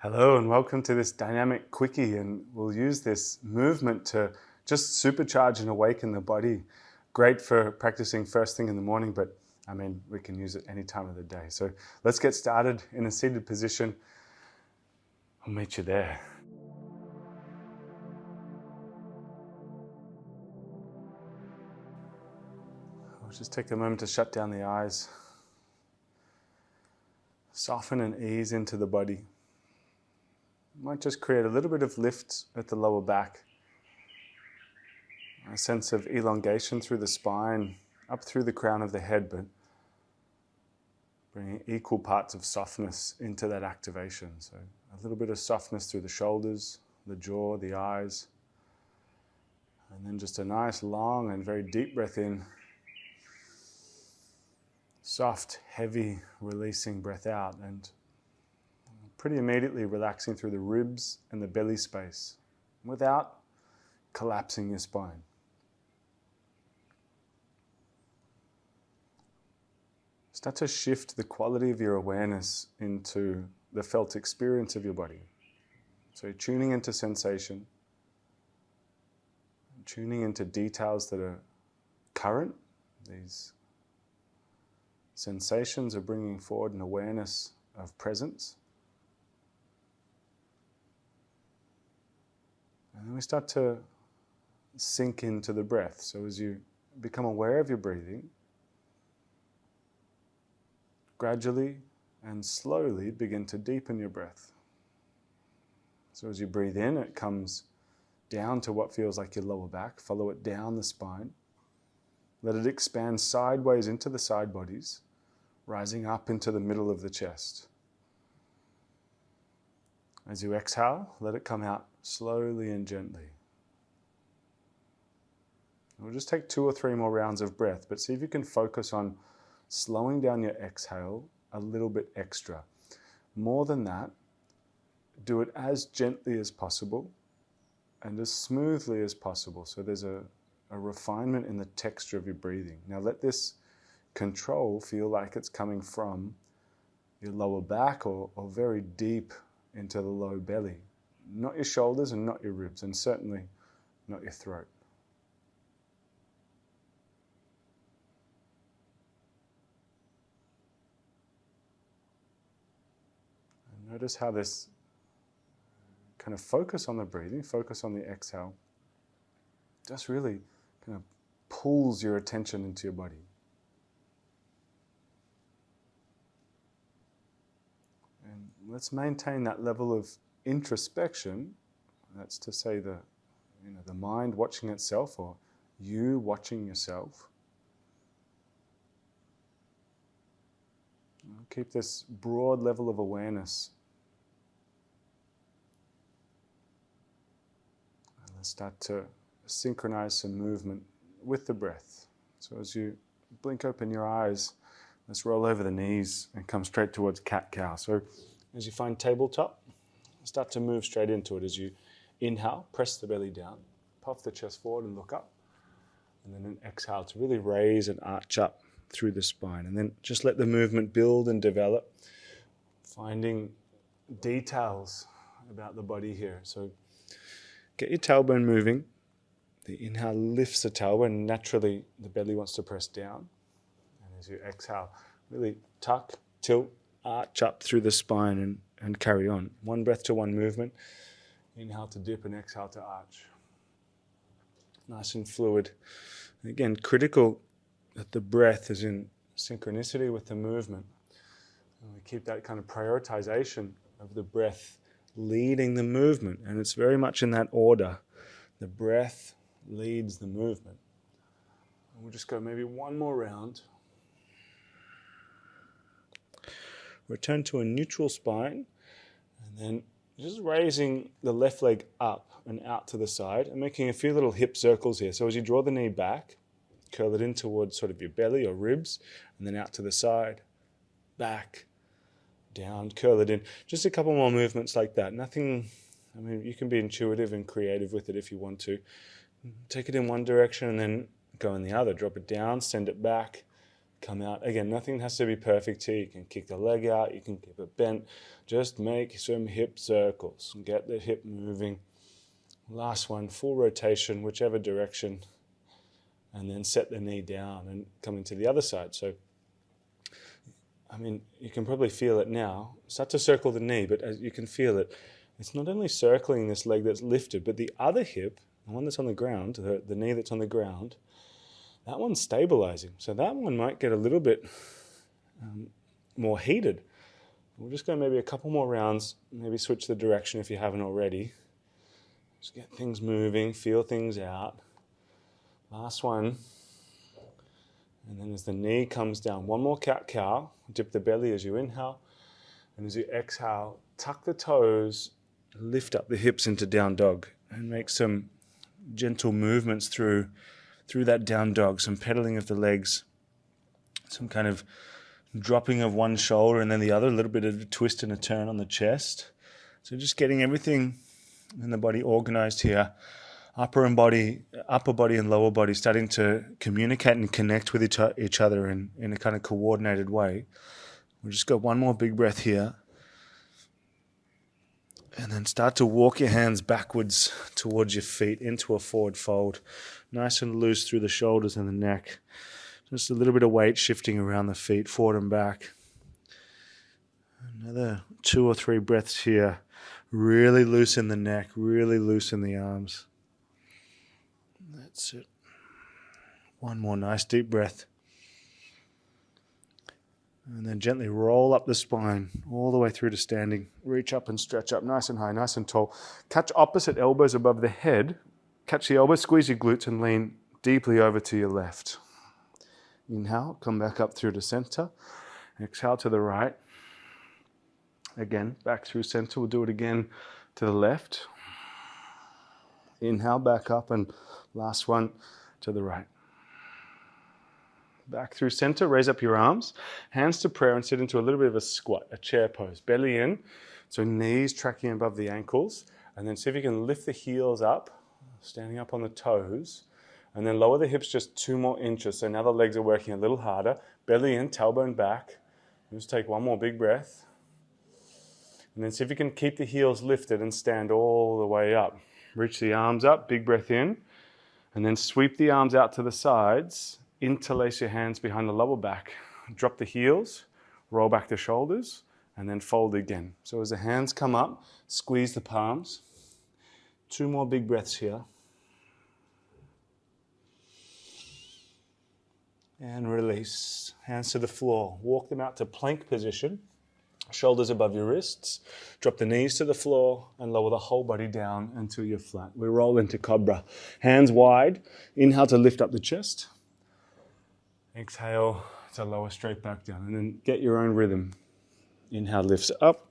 Hello and welcome to this dynamic quickie, and we'll use this movement to just supercharge and awaken the body. Great for practicing first thing in the morning, but I mean, we can use it any time of the day. So let's get started in a seated position. I'll meet you there. I'll just take a moment to shut down the eyes. Soften and ease into the body. Might just create a little bit of lift at the lower back. A sense of elongation through the spine, up through the crown of the head, but bringing equal parts of softness into that activation. So a little bit of softness through the shoulders, the jaw, the eyes. And then just a nice long and very deep breath in. Soft, heavy, releasing breath out, and pretty immediately relaxing through the ribs and the belly space without collapsing your spine. Start to shift the quality of your awareness into the felt experience of your body. So tuning into sensation, tuning into details that are current. These sensations are bringing forward an awareness of presence. And then we start to sink into the breath. So as you become aware of your breathing, gradually and slowly begin to deepen your breath. So as you breathe in, it comes down to what feels like your lower back. Follow it down the spine. Let it expand sideways into the side bodies, rising up into the middle of the chest. As you exhale, let it come out slowly and gently. We'll just take 2 or 3 more rounds of breath, but see if you can focus on slowing down your exhale a little bit extra. More than that, do it as gently as possible and as smoothly as possible. So there's a refinement in the texture of your breathing. Now let this control feel like it's coming from your lower back or very deep into the low belly. Not your shoulders and not your ribs, and certainly not your throat. And notice how this kind of focus on the breathing, focus on the exhale, just really kind of pulls your attention into your body. And let's maintain that level of introspection. That's to say the mind watching itself, or you watching yourself. Keep this broad level of awareness. And let's start to synchronize some movement with the breath. So as you blink open your eyes, let's roll over the knees and come straight towards cat-cow. So as you find tabletop, start to move straight into it. As you inhale, press the belly down, puff the chest forward and look up. And then an exhale to really raise and arch up through the spine. And then just let the movement build and develop, finding details about the body here. So get your tailbone moving. The inhale lifts the tailbone. Naturally, the belly wants to press down. And as you exhale, really tuck, tilt, arch up through the spine and carry on. One breath to one movement. Inhale to dip and exhale to arch. Nice and fluid. And again, critical that the breath is in synchronicity with the movement. And we keep that kind of prioritization of the breath leading the movement. And it's very much in that order. The breath leads the movement. And we'll just go maybe one more round. Return to a neutral spine, and then just raising the left leg up and out to the side and making a few little hip circles here. So as you draw the knee back, curl it in towards sort of your belly or ribs, and then out to the side, back, down, curl it in. Just a couple more movements like that. Nothing, I mean, you can be intuitive and creative with it if you want to. Take it in one direction and then go in the other. Drop it down, send it back, come out. Again, nothing has to be perfect here. You can kick the leg out, you can keep it bent. Just make some hip circles. Get the hip moving. Last one, full rotation, whichever direction. And then set the knee down and come into the other side. So, I mean, you can probably feel it now. Start to circle the knee, but as you can feel it, it's not only circling this leg that's lifted, but the other hip, the one that's on the ground, the knee that's on the ground, that one's stabilizing. So that one might get a little bit more heated. We'll just go maybe a couple more rounds, maybe switch the direction if you haven't already. Just get things moving, feel things out. Last one. And then as the knee comes down, one more cat-cow. Dip the belly as you inhale. And as you exhale, tuck the toes, lift up the hips into down dog. And make some gentle movements through that down dog. Some pedaling of the legs. Some kind of dropping of one shoulder and then the other. A little bit of a twist and a turn on the chest. So just getting everything in the body organized here. Upper body and lower body starting to communicate and connect with each other in a kind of coordinated way. We'll just go one more big breath here. And then start to walk your hands backwards towards your feet into a forward fold. Nice and loose through the shoulders and the neck. Just a little bit of weight shifting around the feet, forward and back. Another 2 or 3 breaths here. Really loosen the neck, really loosen the arms. That's it. One more nice deep breath. And then gently roll up the spine all the way through to standing. Reach up and stretch up nice and high, nice and tall. Catch opposite elbows above the head. Catch the elbows, squeeze your glutes and lean deeply over to your left. Inhale, come back up through to center. Exhale to the right. Again, back through center. We'll do it again to the left. Inhale, back up, and last one to the right. Back through center, raise up your arms, hands to prayer and sit into a little bit of a squat, a chair pose. Belly in, so knees tracking above the ankles, and then see if you can lift the heels up, standing up on the toes, and then lower the hips just 2 more inches. So now the legs are working a little harder. Belly in, tailbone back. Just take one more big breath. And then see if you can keep the heels lifted and stand all the way up. Reach the arms up, big breath in, and then sweep the arms out to the sides, interlace your hands behind the lower back, drop the heels, roll back the shoulders, and then fold again. So as the hands come up, squeeze the palms. 2 more big breaths here. And release. Hands to the floor. Walk them out to plank position. Shoulders above your wrists. Drop the knees to the floor and lower the whole body down until you're flat. We roll into cobra. Hands wide. Inhale to lift up the chest. Exhale to lower straight back down. And then get your own rhythm. Inhale lifts up.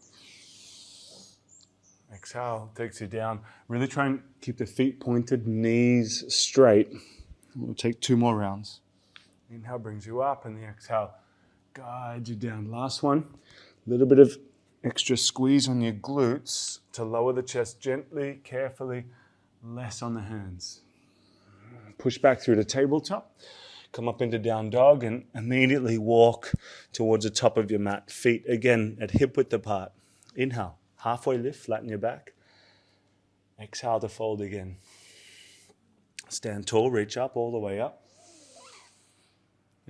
Exhale takes you down. Really try and keep the feet pointed, knees straight. We'll take 2 more rounds. Inhale brings you up and the exhale guides you down. Last one. A little bit of extra squeeze on your glutes to lower the chest gently, carefully, less on the hands. Push back through the tabletop. Come up into down dog and immediately walk towards the top of your mat. Feet again at hip width apart. Inhale, halfway lift, flatten your back. Exhale to fold again. Stand tall, reach up all the way up.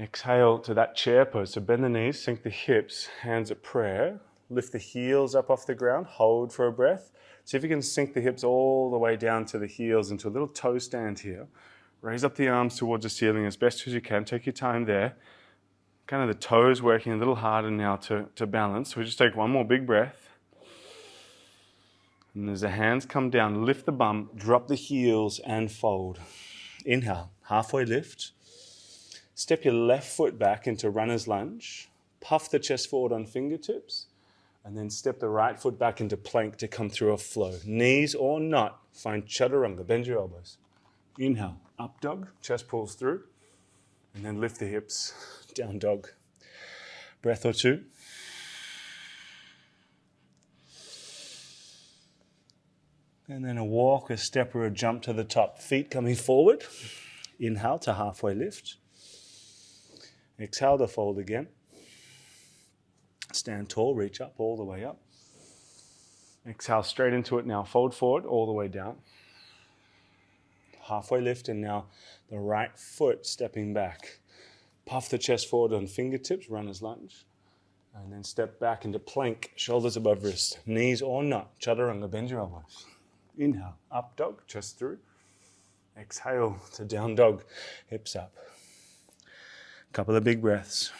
Exhale to that chair pose. So bend the knees, sink the hips, hands at prayer. Lift the heels up off the ground, hold for a breath. See if you can sink the hips all the way down to the heels into a little toe stand here. Raise up the arms towards the ceiling as best as you can. Take your time there. Kind of the toes working a little harder now to balance. So we just take one more big breath. And as the hands come down, lift the bum, drop the heels and fold. Inhale, halfway lift. Step your left foot back into runner's lunge. Puff the chest forward on fingertips. And then step the right foot back into plank to come through a flow. Knees or not, find chaturanga. Bend your elbows. Inhale, up dog, chest pulls through. And then lift the hips, down dog. Breath or 2. And then a walk, a step or a jump to the top. Feet coming forward. Inhale to halfway lift. Exhale to fold again. Stand tall, reach up, all the way up. Exhale straight into it now. Fold forward, all the way down. Halfway lift, and now the right foot stepping back. Puff the chest forward on fingertips, runner's lunge. And then step back into plank, shoulders above wrist. Knees or not, chaturanga, bend your elbows. Inhale, up dog, chest through. Exhale to down dog, hips up. Couple of big breaths.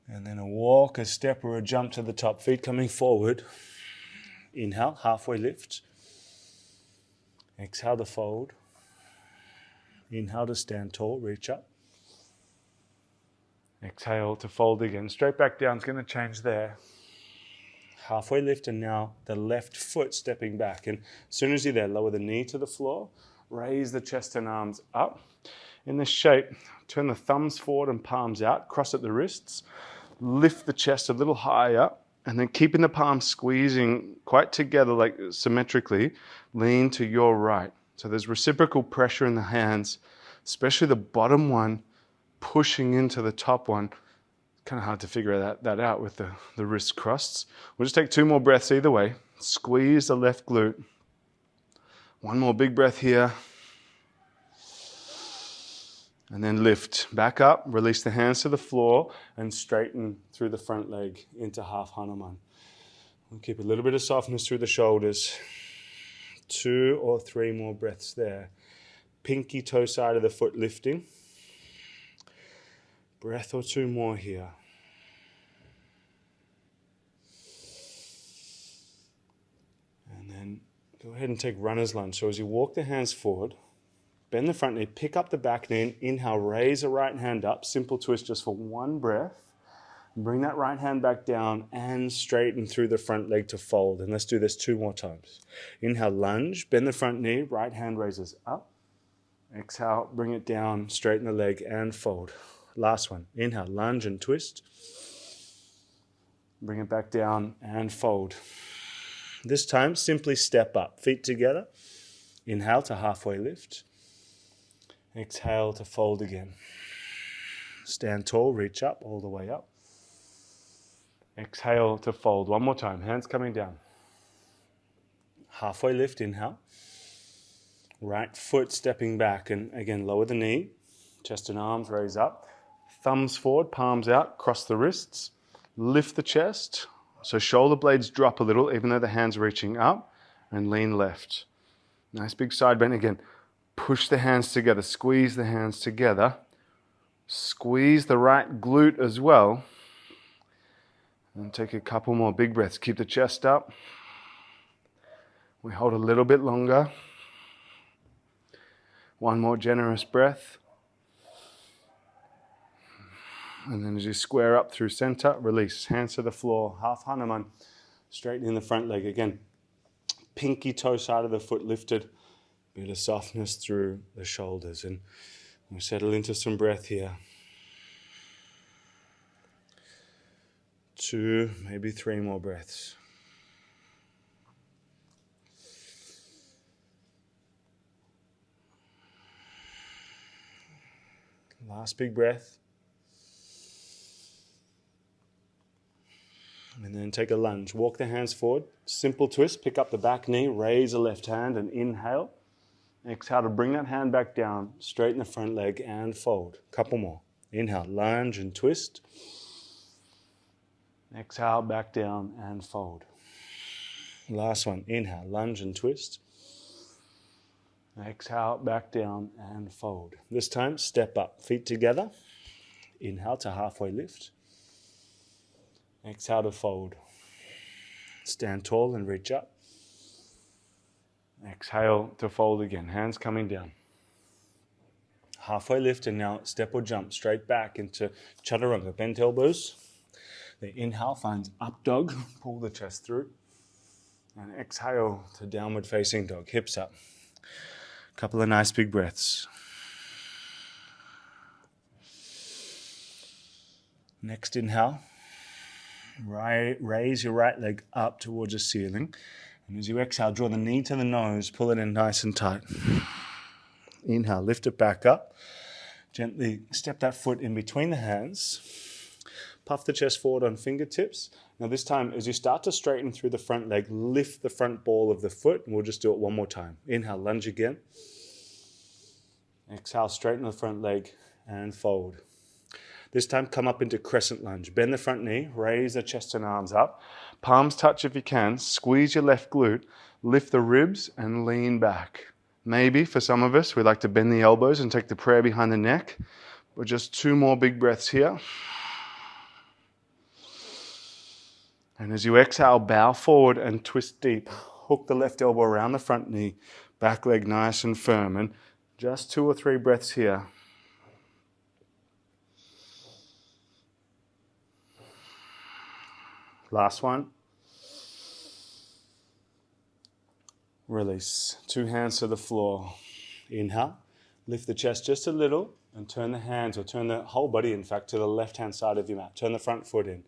And then a walk, a step, or a jump to the top. Feet coming forward. Inhale, halfway lift. Exhale to fold. Inhale to stand tall, reach up. Exhale to fold again. Straight back down, it's going to change there. Halfway lift, and now the left foot stepping back. And as soon as you're there, lower the knee to the floor. Raise the chest and arms up. In this shape, turn the thumbs forward and palms out. Cross at the wrists. Lift the chest a little higher. And then keeping the palms squeezing quite together, like symmetrically, lean to your right. So there's reciprocal pressure in the hands, especially the bottom one pushing into the top one. Kind of hard to figure that out with the wrists crossed. We'll just take 2 more breaths either way. Squeeze the left glute. 1 more big breath here. And then lift back up, release the hands to the floor, and straighten through the front leg into half Hanuman. We'll keep a little bit of softness through the shoulders. 2 or 3 more breaths there. Pinky toe side of the foot lifting. Breath or 2 more here. And then go ahead and take runner's lunge. So as you walk the hands forward, bend the front knee, pick up the back knee, inhale, raise the right hand up. Simple twist just for 1 breath. Bring that right hand back down and straighten through the front leg to fold. And let's do this 2 more times. Inhale, lunge, bend the front knee, right hand raises up. Exhale, bring it down, straighten the leg and fold. Last one. Inhale, lunge and twist. Bring it back down and fold. This time, simply step up. Feet together. Inhale to halfway lift. Exhale to fold again. Stand tall, reach up, all the way up. Exhale to fold. 1 more time. Hands coming down. Halfway lift, inhale. Right foot stepping back, and again, lower the knee. Chest and arms raise up. Thumbs forward, palms out, cross the wrists. Lift the chest. So shoulder blades drop a little, even though the hand's reaching up. And lean left. Nice big side bend again. Push the hands together, squeeze the hands together. Squeeze the right glute as well. And take a couple more big breaths. Keep the chest up. We hold a little bit longer. 1 more generous breath. And then as you square up through center, release. Hands to the floor, half Hanuman. Straighten in the front leg again. Pinky toe side of the foot lifted. Bit of softness through the shoulders, and we'll settle into some breath here. 2, maybe 3 more breaths. Last big breath. And then take a lunge. Walk the hands forward. Simple twist. Pick up the back knee. Raise the left hand and inhale. Exhale to bring that hand back down. Straighten the front leg and fold. Couple more. Inhale, lunge and twist. Exhale, back down and fold. Last one. Inhale, lunge and twist. Exhale, back down and fold. This time, step up. Feet together. Inhale to halfway lift. Exhale to fold. Stand tall and reach up. Exhale to fold again. Hands coming down. Halfway lift, and now step or jump straight back into chaturanga. Bent elbows. The inhale finds up dog. Pull the chest through. And exhale to downward facing dog. Hips up. Couple of nice big breaths. Next inhale. Raise your right leg up towards the ceiling. And as you exhale, draw the knee to the nose, pull it in nice and tight. Inhale, lift it back up. Gently step that foot in between the hands. Puff the chest forward on fingertips. Now this time, as you start to straighten through the front leg, lift the front ball of the foot, and we'll just do it one more time. Inhale, lunge again. Exhale, straighten the front leg and fold. This time, come up into crescent lunge. Bend the front knee, raise the chest and arms up. Palms touch if you can. Squeeze your left glute, lift the ribs and lean back. Maybe, for some of us, we like to bend the elbows and take the prayer behind the neck. But just 2 more big breaths here. And as you exhale, bow forward and twist deep. Hook the left elbow around the front knee, back leg nice and firm. And just 2 or 3 breaths here. Last one. Release. 2 hands to the floor. Inhale. Lift the chest just a little and turn the hands, or turn the whole body, in fact, to the left-hand side of your mat. Turn the front foot in.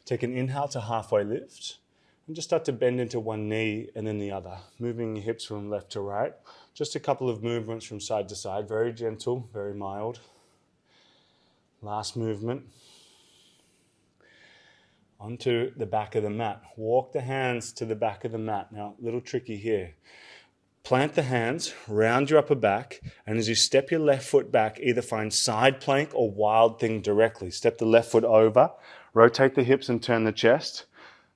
Take an inhale to halfway lift. And just start to bend into one knee and then the other. Moving your hips from left to right. Just a couple of movements from side to side. Very gentle, very mild. Last movement. Onto the back of the mat. Walk the hands to the back of the mat. Now, a little tricky here. Plant the hands, round your upper back, and as you step your left foot back, either find side plank or wild thing directly. Step the left foot over, rotate the hips and turn the chest.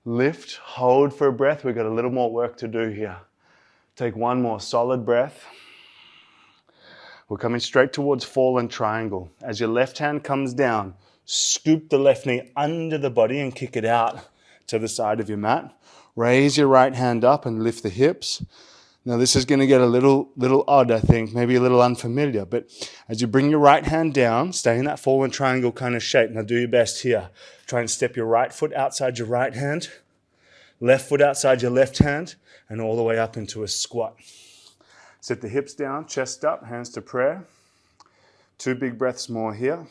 Lift, hold for a breath. We've got a little more work to do here. Take 1 more solid breath. We're coming straight towards fallen triangle. As your left hand comes down, scoop the left knee under the body and kick it out to the side of your mat. Raise your right hand up and lift the hips. Now this is going to get a little odd, I think, maybe a little unfamiliar, but as you bring your right hand down, stay in that fallen triangle kind of shape. Now do your best here. Try and step your right foot outside your right hand, left foot outside your left hand, and all the way up into a squat. Sit the hips down, chest up, hands to prayer. 2 big breaths more here.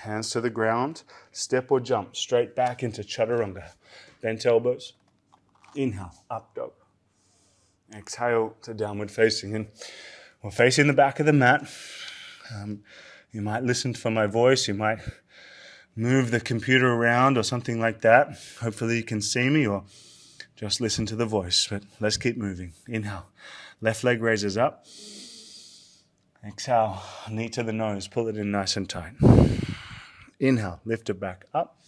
Hands to the ground, step or jump straight back into chaturanga. Bent elbows, inhale, up dog. Exhale to downward facing. And we're facing the back of the mat. You might listen for my voice, you might move the computer around or something like that. Hopefully you can see me, or just listen to the voice, but let's keep moving. Inhale, left leg raises up. Exhale, knee to the nose, pull it in nice and tight. Inhale, lift it back up.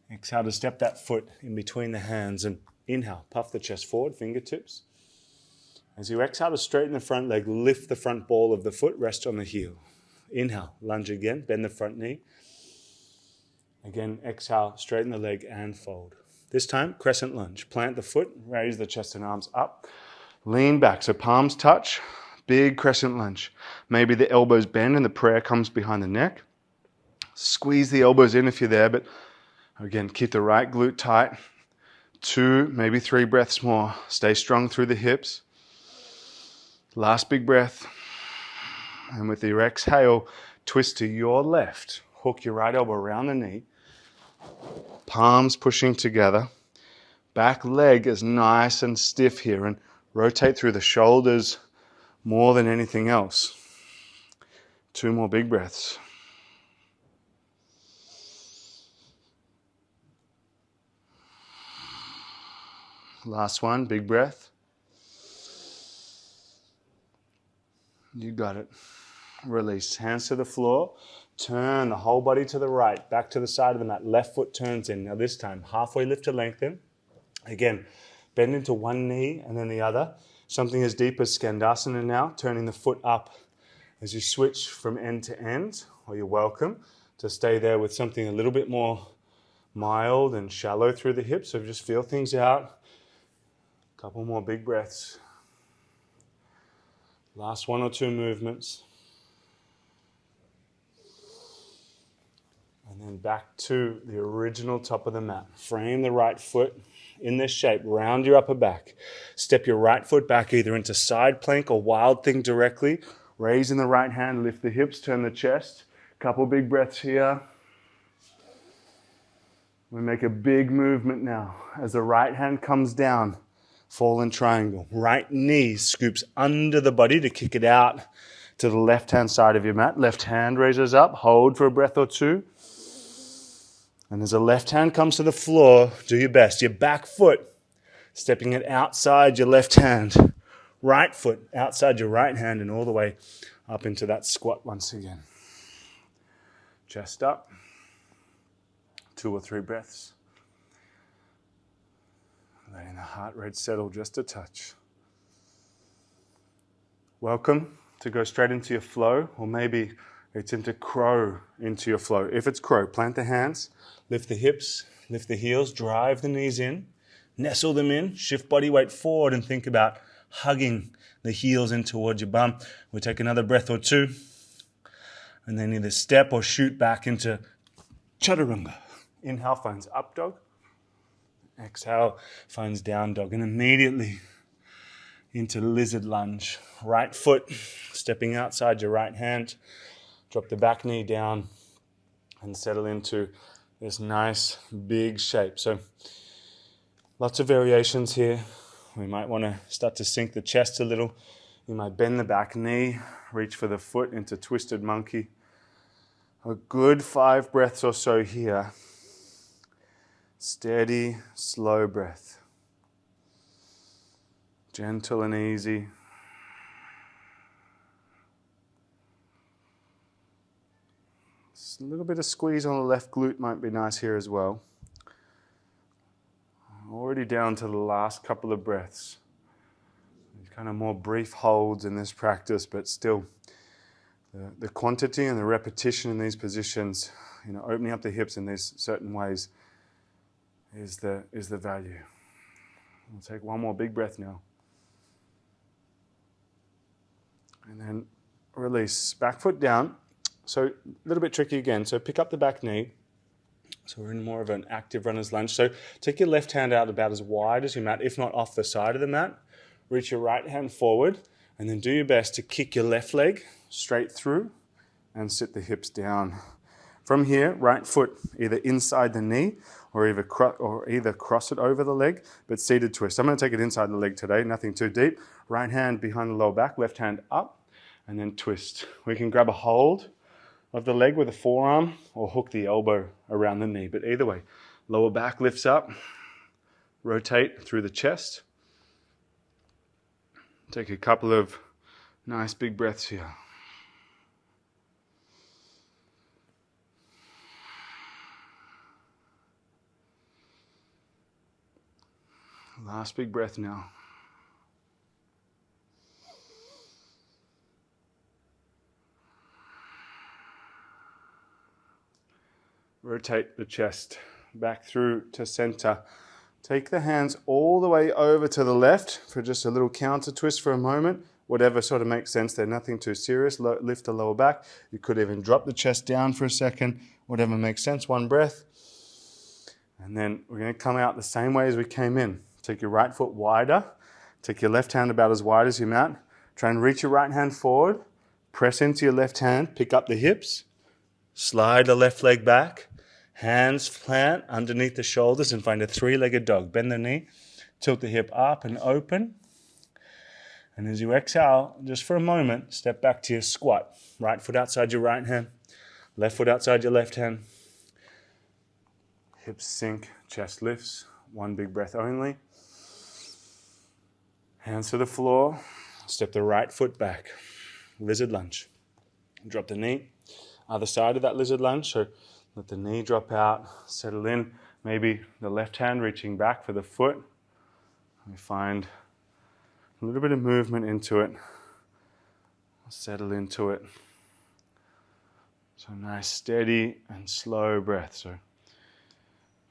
Exhale to step that foot in between the hands and inhale, puff the chest forward, fingertips. As you exhale to straighten the front leg, lift the front ball of the foot, rest on the heel. Inhale, lunge again, bend the front knee. Again, exhale, straighten the leg and fold. This time, crescent lunge. Plant the foot, raise the chest and arms up. Lean back, so palms touch, big crescent lunge. Maybe the elbows bend and the prayer comes behind the neck. Squeeze the elbows in if you're there, but again, keep the right glute tight. 2, maybe 3 breaths more. Stay strong through the hips. Last big breath. And with your exhale, twist to your left. Hook your right elbow around the knee. Palms pushing together. Back leg is nice and stiff here, and rotate through the shoulders more than anything else. 2 more big breaths. Last one, big breath. You got it. Release. Hands to the floor. Turn the whole body to the right, back to the side of the mat. Left foot turns in. Now this time, halfway lift to lengthen. Again, bend into one knee and then the other. Something as deep as Skandasana now, turning the foot up as you switch from end to end, or you're welcome to stay there with something a little bit more mild and shallow through the hips. So just feel things out. Couple more big breaths. Last 1 or 2 movements. And then back to the original top of the mat. Frame the right foot in this shape. Round your upper back. Step your right foot back either into side plank or wild thing directly. Raising the right hand, lift the hips, turn the chest. Couple big breaths here. We make a big movement now. As the right hand comes down, fallen triangle. Right knee scoops under the body to kick it out to the left-hand side of your mat. Left hand raises up, hold for a breath or two. And as the left hand comes to the floor, do your best. Your back foot, stepping it outside your left hand. Right foot outside your right hand and all the way up into that squat once again. Chest up. 2 or 3 breaths. Letting the heart rate settle just a touch. Welcome to go straight into your flow, or maybe it's into crow into your flow. If it's crow, plant the hands, lift the hips, lift the heels, drive the knees in, nestle them in, shift body weight forward and think about hugging the heels in towards your bum. We'll take another breath or 2 and then either step or shoot back into chaturanga. Inhale finds up dog. Exhale finds down dog. And immediately into lizard lunge. Right foot stepping outside your right hand. Drop the back knee down and settle into this nice big shape. So lots of variations here. We might want to start to sink the chest a little. You might bend the back knee, reach for the foot into twisted monkey. A good 5 breaths or so here. Steady, slow breath. Gentle and easy. Just a little bit of squeeze on the left glute might be nice here as well. Already down to the last couple of breaths. Kind of more brief holds in this practice, but still the quantity and the repetition in these positions, opening up the hips in these certain ways is the value. We'll take one more big breath now. And then release. Back foot down. So a little bit tricky again. So pick up the back knee. So we're in more of an active runner's lunge. So take your left hand out about as wide as your mat, if not off the side of the mat. Reach your right hand forward and then do your best to kick your left leg straight through and sit the hips down. From here, right foot either inside the knee or either cross it over the leg, but seated twist. I'm going to take it inside the leg today, nothing too deep. Right hand behind the lower back, left hand up, and then twist. We can grab a hold of the leg with a forearm or hook the elbow around the knee, but either way, lower back lifts up, rotate through the chest. Take a couple of nice big breaths here. Last big breath now. Rotate the chest back through to center. Take the hands all the way over to the left for just a little counter twist for a moment. Whatever sort of makes sense there, nothing too serious. Lift the lower back. You could even drop the chest down for a second. Whatever makes sense, one breath. And then we're going to come out the same way as we came in. Take your right foot wider. Take your left hand about as wide as your mat. Try and reach your right hand forward. Press into your left hand. Pick up the hips. Slide the left leg back. Hands plant underneath the shoulders and find a 3-legged dog. Bend the knee. Tilt the hip up and open. And as you exhale, just for a moment, step back to your squat. Right foot outside your right hand. Left foot outside your left hand. Hips sink, chest lifts. One big breath only. Hands to the floor. Step the right foot back. Lizard lunge. Drop the knee. Other side of that lizard lunge. So let the knee drop out. Settle in. Maybe the left hand reaching back for the foot. We find a little bit of movement into it. Settle into it. So nice, steady and slow breath. So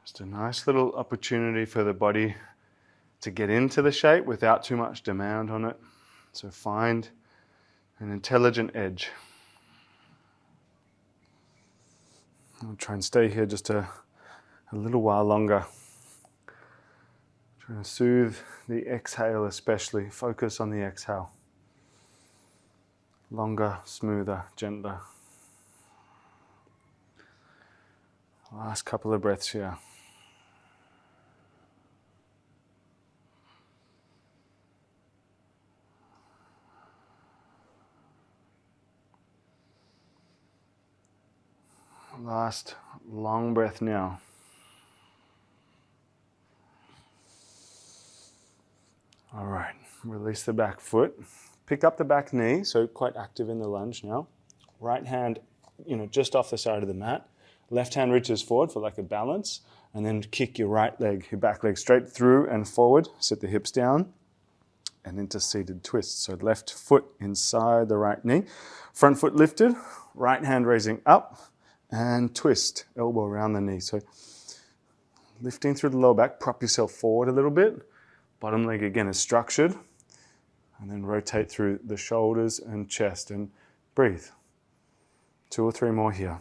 just a nice little opportunity for the body to get into the shape without too much demand on it. So find an intelligent edge. I'll try and stay here just a little while longer. Trying to soothe the exhale especially. Focus on the exhale. Longer, smoother, gentler. Last couple of breaths here. Last long breath now. All right, release the back foot. Pick up the back knee, so quite active in the lunge now. Right hand, just off the side of the mat. Left hand reaches forward for like a balance, and then kick your right leg, your back leg straight through and forward. Sit the hips down and into seated twist. So left foot inside the right knee. Front foot lifted, right hand raising up and twist, elbow around the knee. So lifting through the lower back, prop yourself forward a little bit. Bottom leg again is structured. And then rotate through the shoulders and chest and breathe. 2 or 3 more here.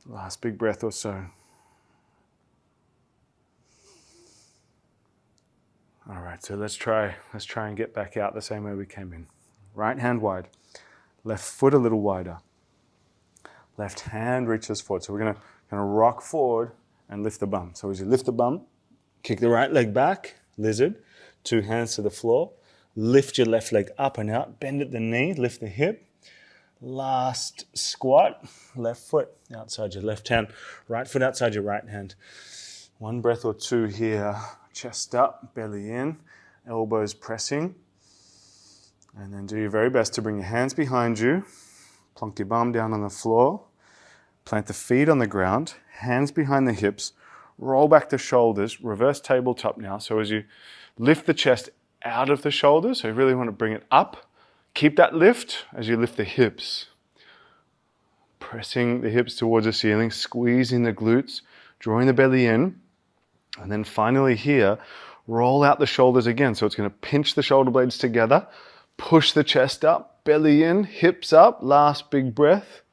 Last big breath or so. All right, so let's try and get back out the same way we came in. Right hand wide, left foot a little wider. Left hand reaches forward. So we're gonna rock forward and lift the bum. So as you lift the bum, kick the right leg back, lizard, 2 hands to the floor. Lift your left leg up and out, bend at the knee, lift the hip. Last squat, left foot outside your left hand, right foot outside your right hand. 1 breath or 2 here. Chest up, belly in, elbows pressing. And then do your very best to bring your hands behind you. Plonk your bum down on the floor. Plant the feet on the ground, hands behind the hips. Roll back the shoulders, reverse tabletop now. So as you lift the chest out of the shoulders, so you really want to bring it up. Keep that lift as you lift the hips. Pressing the hips towards the ceiling, squeezing the glutes, drawing the belly in. And then finally here, roll out the shoulders again. So it's going to pinch the shoulder blades together, push the chest up, belly in, hips up. Last big breath.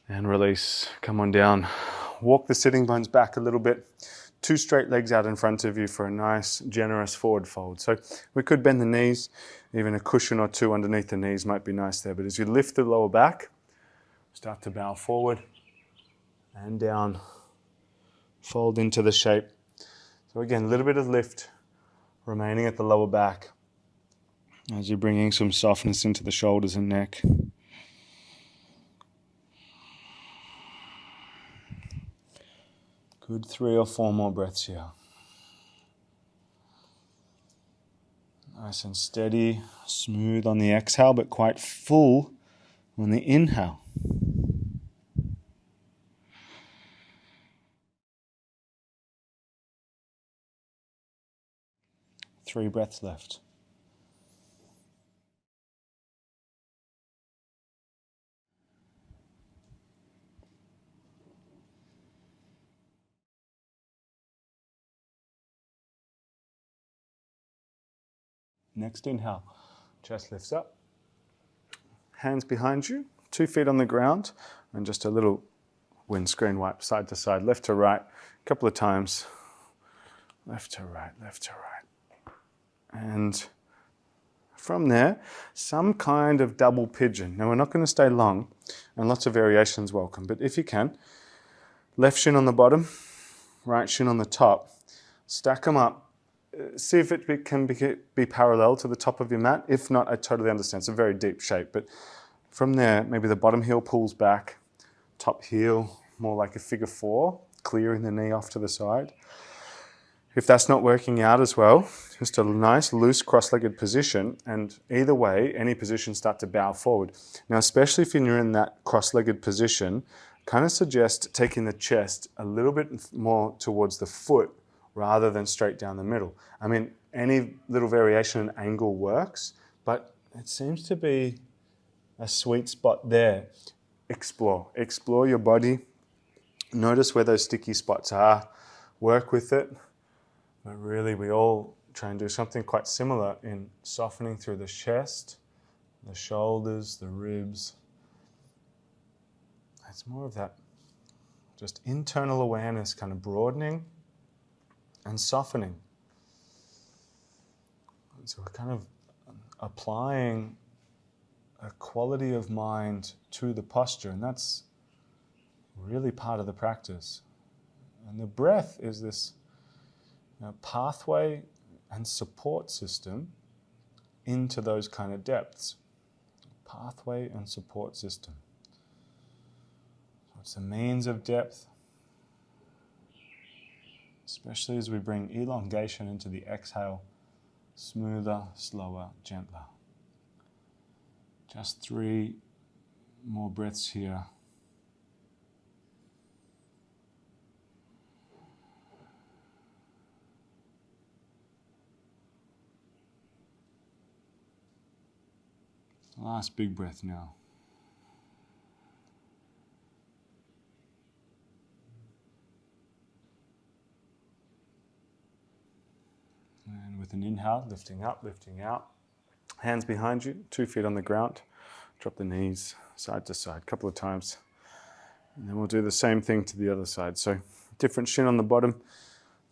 And release. Come on down. Walk the sitting bones back a little bit. 2 straight legs out in front of you for a nice, generous forward fold. So we could bend the knees. Even a cushion or 2 underneath the knees might be nice there. But as you lift the lower back, start to bow forward and down. Fold into the shape. So again, a little bit of lift remaining at the lower back as you're bringing some softness into the shoulders and neck. Good 3 or 4 more breaths here. Nice and steady, smooth on the exhale, but quite full on the inhale. 3 breaths left. Next inhale, chest lifts up, hands behind you, 2 feet on the ground, and just a little windscreen wipe side to side, left to right, a couple of times, left to right, left to right. And from there, some kind of double pigeon. Now we're not going to stay long, and lots of variations welcome, but if you can, left shin on the bottom, right shin on the top, stack them up. See if it can be parallel to the top of your mat. If not, I totally understand. It's a very deep shape. But from there, maybe the bottom heel pulls back, top heel more like a figure 4, clearing the knee off to the side. If that's not working out as well, just a nice loose cross-legged position, and either way, any position, start to bow forward. Now, especially if you're in that cross-legged position, kind of suggest taking the chest a little bit more towards the foot rather than straight down the middle. I mean, any little variation in angle works, but it seems to be a sweet spot there. Explore your body. Notice where those sticky spots are. Work with it. But really, we all try and do something quite similar in softening through the chest, the shoulders, the ribs. It's more of that just internal awareness, kind of broadening and softening. So we're kind of applying a quality of mind to the posture, and that's really part of the practice. And the breath is this pathway and support system into those kind of depths. Pathway and support system. So it's a means of depth, especially as we bring elongation into the exhale, smoother, slower, gentler. Just 3 more breaths here. Last big breath now. And with an inhale, lifting up, lifting out. Hands behind you, 2 feet on the ground. Drop the knees side to side a couple of times. And then we'll do the same thing to the other side. So different shin on the bottom,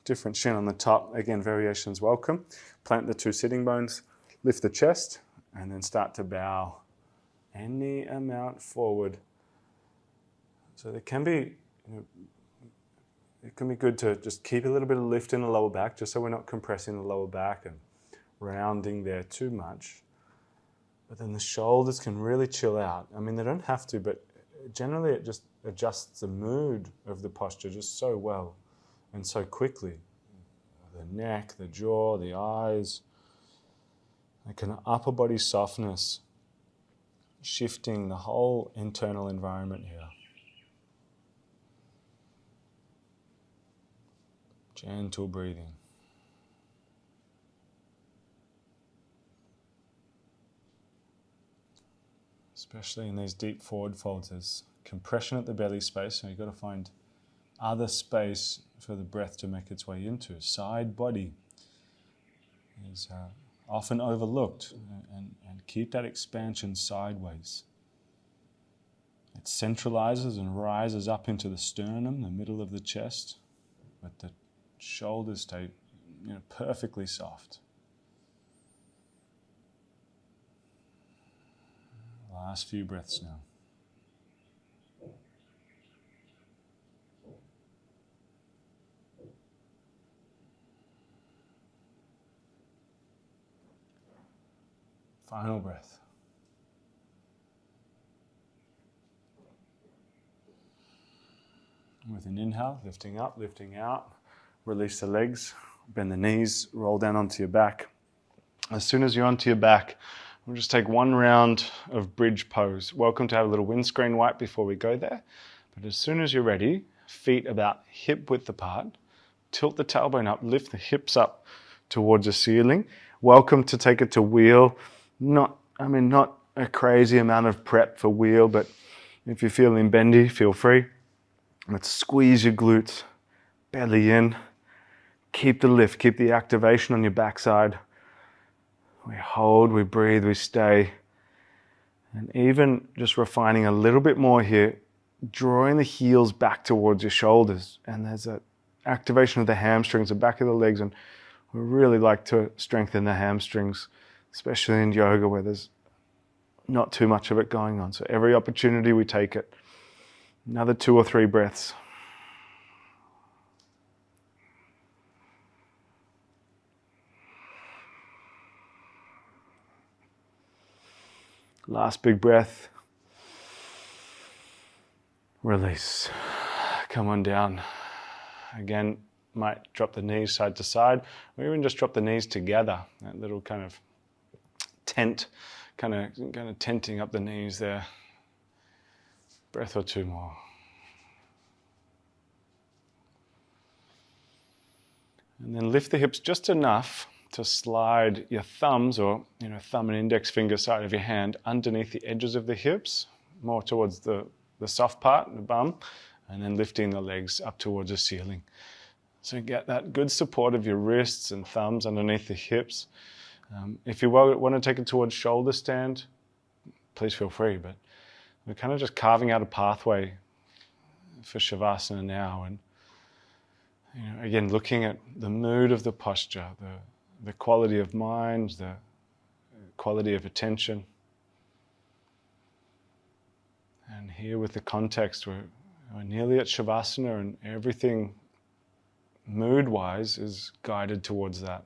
different shin on the top. Again, variations welcome. Plant the 2 sitting bones, lift the chest, and then start to bow any amount forward. So there can be, it can be good to just keep a little bit of lift in the lower back, just so we're not compressing the lower back and rounding there too much. But then the shoulders can really chill out. I mean, they don't have to, but generally it just adjusts the mood of the posture just so well and so quickly. The neck, the jaw, the eyes, like an upper body softness, shifting the whole internal environment here. Gentle breathing. Especially in these deep forward folds, there's compression at the belly space, so you've got to find other space for the breath to make its way into. Side body is often overlooked, and keep that expansion sideways. It centralizes and rises up into the sternum, the middle of the chest, but the shoulders stay perfectly soft. Last few breaths now. Final breath. With an inhale, lifting up, lifting out. Release the legs, bend the knees, roll down onto your back. As soon as you're onto your back, we'll just take 1 round of bridge pose. Welcome to have a little windscreen wipe before we go there. But as soon as you're ready, feet about hip width apart, tilt the tailbone up, lift the hips up towards the ceiling. Welcome to take it to wheel. Not a crazy amount of prep for wheel, but if you're feeling bendy, feel free. Let's squeeze your glutes, belly in. Keep the lift, keep the activation on your backside. We hold, we breathe, we stay. And even just refining a little bit more here, drawing the heels back towards your shoulders. And there's an activation of the hamstrings, the back of the legs. And we really like to strengthen the hamstrings, especially in yoga where there's not too much of it going on. So every opportunity we take it. Another 2 or 3 breaths. Last big breath. Release. Come on down. Again, might drop the knees side to side, or even just drop the knees together. That little kind of tent, kind of tenting up the knees there. Breath or 2 more. And then lift the hips just enough to slide your thumbs, or thumb and index finger side of your hand underneath the edges of the hips, more towards the soft part, the bum, and then lifting the legs up towards the ceiling. So get that good support of your wrists and thumbs underneath the hips. If you want to take it towards shoulder stand, please feel free, but we're kind of just carving out a pathway for Savasana now, and again, looking at the mood of the posture, the quality of mind, the quality of attention. And here with the context, we're nearly at Savasana, and everything mood-wise is guided towards that.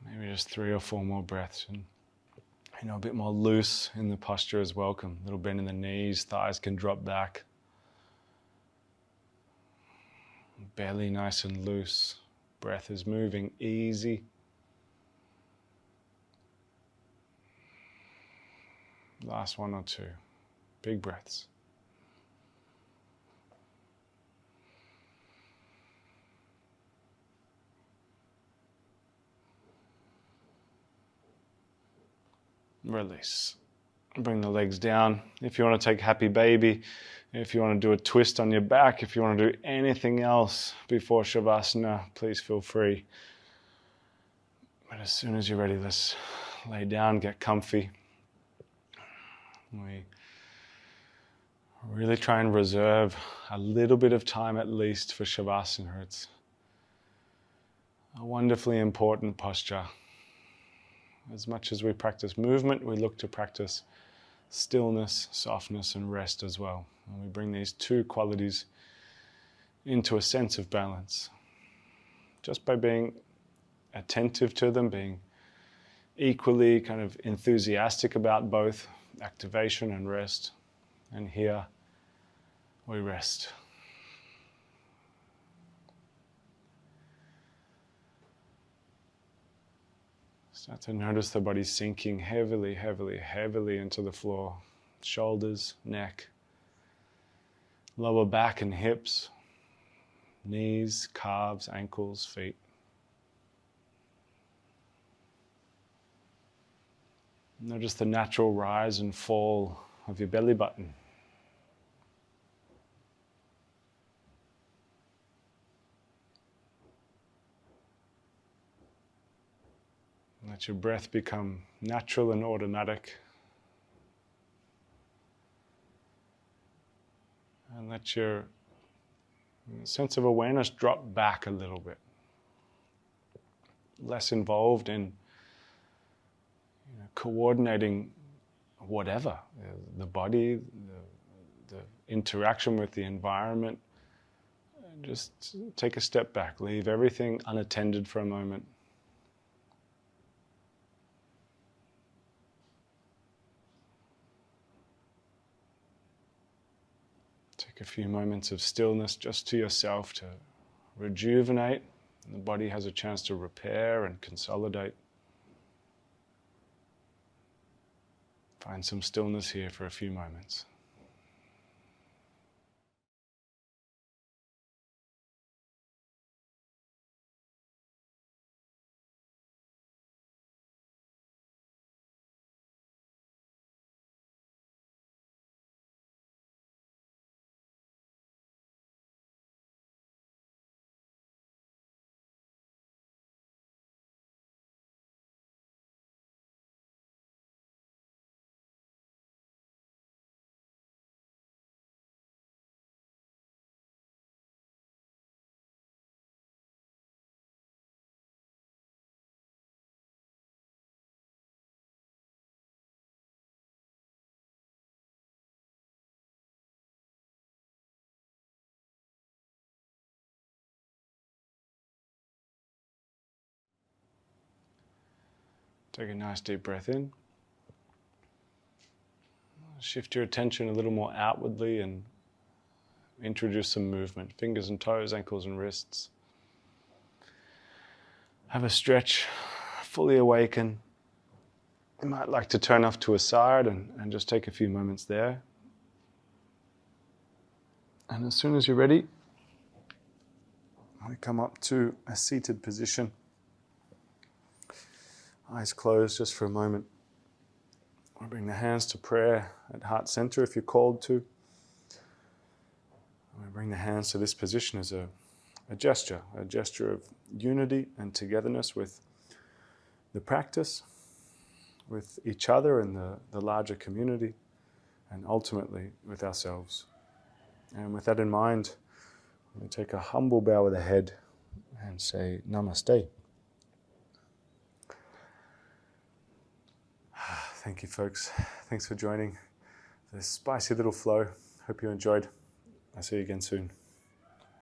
Maybe just 3 or 4 more breaths, and a bit more loose in the posture is welcome. A little bend in the knees, thighs can drop back. Belly nice and loose. Breath is moving easy. Last 1 or 2. Big breaths. Release. Bring the legs down. If you want to take happy baby, if you want to do a twist on your back, if you want to do anything else before Savasana, please feel free. But as soon as you're ready, let's lay down, get comfy. We really try and reserve a little bit of time at least for Savasana. It's a wonderfully important posture. As much as we practice movement, we look to practice stillness, softness, and rest as well. And we bring these 2 qualities into a sense of balance. Just by being attentive to them, being equally kind of enthusiastic about both activation and rest. And here we rest. Start to notice the body sinking heavily, heavily, heavily into the floor. Shoulders, neck, lower back and hips, knees, calves, ankles, feet. Notice the natural rise and fall of your belly button. Let your breath become natural and automatic. And let your sense of awareness drop back a little bit. Less involved in coordinating whatever, the body, the interaction with the environment. Just take a step back, leave everything unattended for a moment. Take a few moments of stillness just to yourself to rejuvenate. The body has a chance to repair and consolidate. Find some stillness here for a few moments. Take a nice deep breath in. Shift your attention a little more outwardly and introduce some movement. Fingers and toes, ankles and wrists. Have a stretch, fully awaken. You might like to turn off to a side and just take a few moments there. And as soon as you're ready, we come up to a seated position. Eyes closed just for a moment. We'll bring the hands to prayer at heart center if you're called to. We bring the hands to this position as a gesture of unity and togetherness with the practice, with each other and the larger community, and ultimately with ourselves. And with that in mind, we take a humble bow of the head and say Namaste. Thank you, folks. Thanks for joining this spicy little flow. Hope you enjoyed. I'll see you again soon.